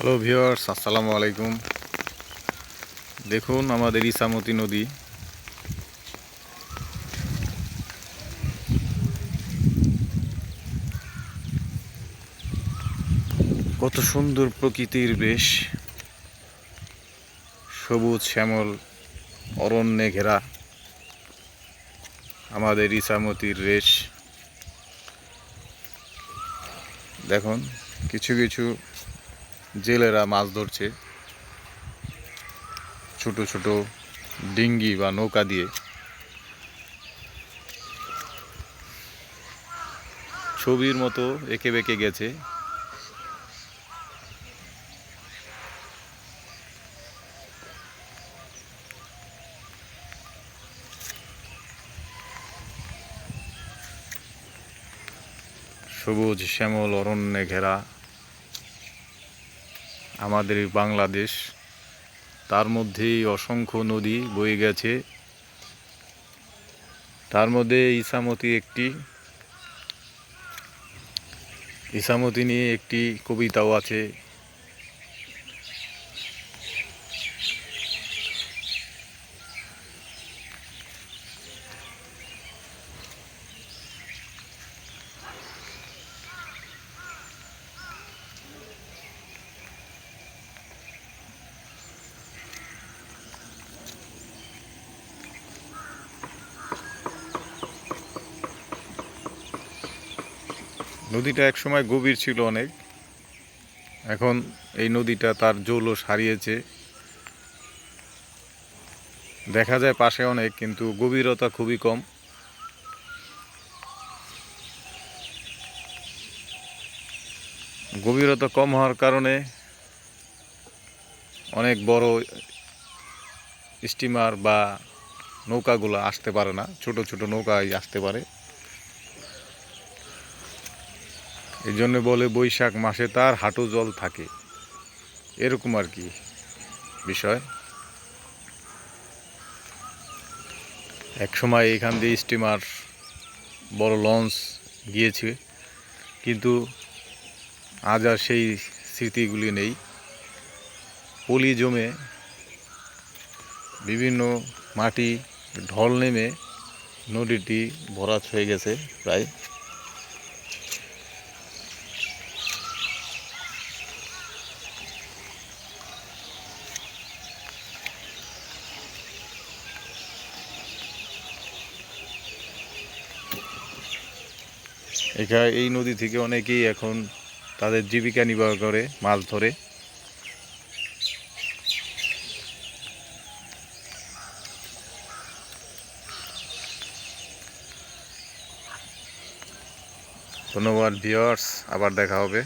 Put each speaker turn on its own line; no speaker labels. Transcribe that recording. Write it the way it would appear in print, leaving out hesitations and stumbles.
Hello viewers, আসসালামু আলাইকুম। দেখুন আমাদের ইছামতি নদী। কত সুন্দর প্রকৃতির বেশ, সবুজ শ্যামল অরণ্যে ঘেরা আমাদের ইছামতির রেশ। দেখুন কিছু কিছু জেলেরা মাছ ধরছে ছোট ছোট ডিঙ্গি বা নৌকা দিয়ে। ছবির মতো এঁকে বেঁকে গেছে। সবুজ শ্যামল অরণ্যে ঘেরা আমাদের বাংলাদেশ, তার মধ্যেই অসংখ্য নদী বয়ে গেছে। তার মধ্যে ইছামতি একটি। ইছামতি নিয়ে একটি কবিতাও আছে। নদীটা একসময় গভীর ছিল অনেক, এখন এই নদীটা তার জৌলস হারিয়েছে। দেখা যায় পাশে অনেক, কিন্তু গভীরতা খুবই কম। গভীরতা কম হওয়ার কারণে অনেক বড় স্টিমার বা নৌকাগুলো আসতে পারে না, ছোট ছোট নৌকাই আসতে পারে। এই জন্য বলে বৈশাখ মাসে তার হাঁটু জল থাকে, এরকম আর কি বিষয়। এক সময় এখান দিয়ে স্টিমার, বড় লঞ্চ গিয়েছে, কিন্তু আজ আর সেই স্মৃতিগুলি নেই। পলি জমে বিভিন্ন মাটি ঢল নেমে নদীটি ভরাট হয়ে গেছে প্রায়। এখানে এই নদী থেকে অনেকেই এখন তাদের জীবিকা নির্বাহ করে, মাছ ধরে। ধন্যবাদ ভিউয়ার্স, আবার দেখা হবে।